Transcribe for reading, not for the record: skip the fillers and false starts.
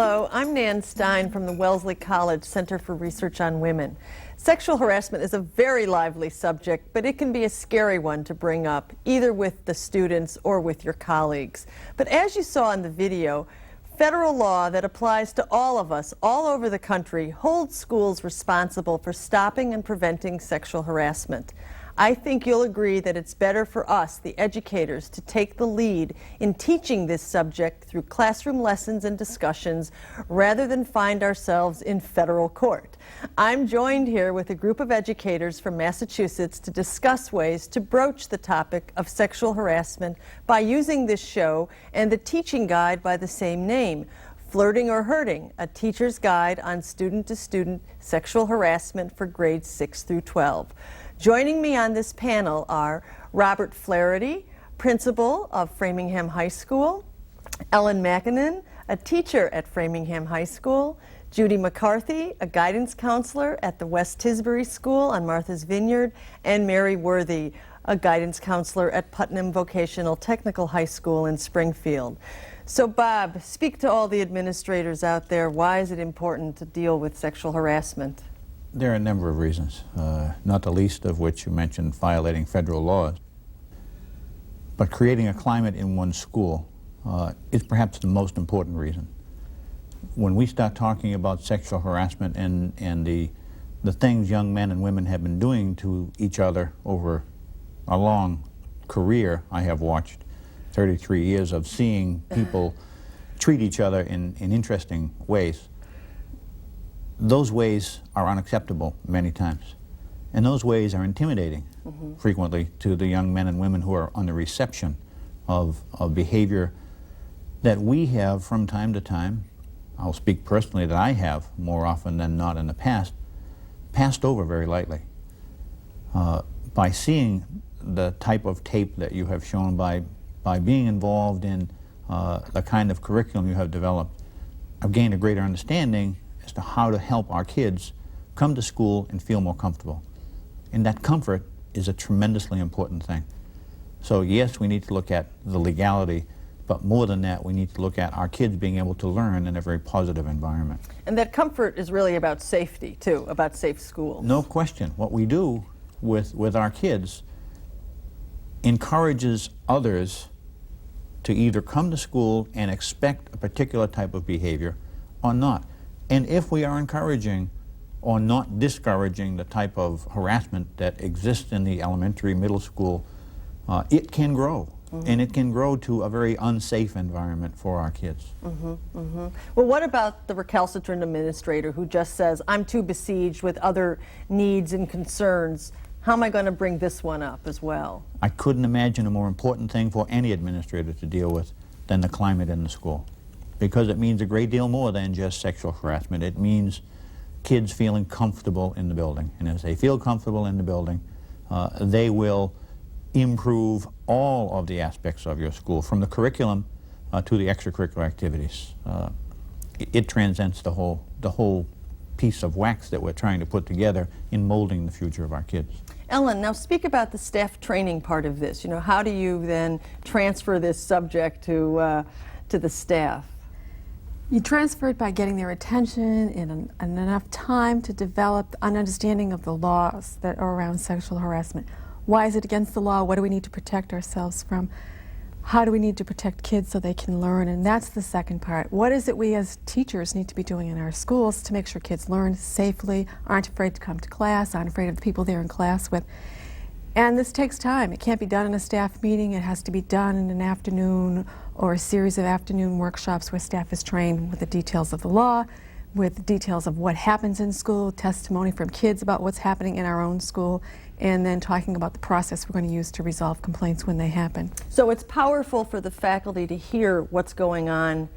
Hello, I'm Nan Stein from the Wellesley College Center for Research on Women. Sexual harassment is a very lively subject, but it can be a scary one to bring up, either with the students or with your colleagues. But as you saw in the video, federal law that applies to all of us all over the country holds schools responsible for stopping and preventing sexual harassment. I think you'll agree that it's better for us, the educators, to take the lead in teaching this subject through classroom lessons and discussions rather than find ourselves in federal court. I'm joined here with a group of educators from Massachusetts to discuss ways to broach the topic of sexual harassment by using this show and the teaching guide by the same name, Flirting or Hurting, a teacher's guide on student-to-student sexual harassment for grades 6 through 12. Joining me on this panel are Robert Flaherty, principal of Framingham High School, Ellen Mackinnon, a teacher at Framingham High School, Judy McCarthy, a guidance counselor at the West Tisbury School on Martha's Vineyard, and Mary Worthy, a guidance counselor at Putnam Vocational Technical High School in Springfield. So Bob, speak to all the administrators out there. Why is it important to deal with sexual harassment? There are a number of reasons, not the least of which you mentioned violating federal laws. But creating a climate in one's school is perhaps the most important reason. When we start talking about sexual harassment and the things young men and women have been doing to each other over a long career, I have watched 33 years of seeing people treat each other in interesting ways. Those ways are unacceptable many times. And those ways are intimidating frequently to the young men and women who are on the reception of behavior that we have from time to time. I'll speak personally that I have more often than not in the past, passed over very lightly. By seeing the type of tape that you have shown, by being involved in the kind of curriculum you have developed, I've gained a greater understanding as to how to help our kids come to school and feel more comfortable. And that comfort is a tremendously important thing. So yes, we need to look at the legality, but more than that, we need to look at our kids being able to learn in a very positive environment. And that comfort is really about safety, too, about safe schools. No question. What we do with our kids encourages others to either come to school and expect a particular type of behavior or not. And if we are encouraging or not discouraging the type of harassment that exists in the elementary, middle school, it can grow. And it can grow to a very unsafe environment for our kids. Well, what about the recalcitrant administrator who just says, I'm too besieged with other needs and concerns? How am I going to bring this one up as well? I couldn't imagine a more important thing for any administrator to deal with than the climate in the school, because it means a great deal more than just sexual harassment. It means kids feeling comfortable in the building. And as they feel comfortable in the building, they will improve all of the aspects of your school, from the curriculum to the extracurricular activities. It transcends the whole piece of wax that we're trying to put together in molding the future of our kids. Ellen, now speak about the staff training part of this. You know, how do you then transfer this subject to the staff? You transfer it by getting their attention and enough time to develop an understanding of the laws that are around sexual harassment. Why is it against the law? What do we need to protect ourselves from? How do we need to protect kids so they can learn? And that's the second part. What is it we as teachers need to be doing in our schools to make sure kids learn safely, aren't afraid to come to class, aren't afraid of the people they're in class with? And this takes time. It can't be done in a staff meeting. It has to be done in an afternoon or a series of afternoon workshops where staff is trained with the details of the law, with details of what happens in school, testimony from kids about what's happening in our own school, and then talking about the process we're going to use to resolve complaints when they happen. So it's powerful for the faculty to hear what's going on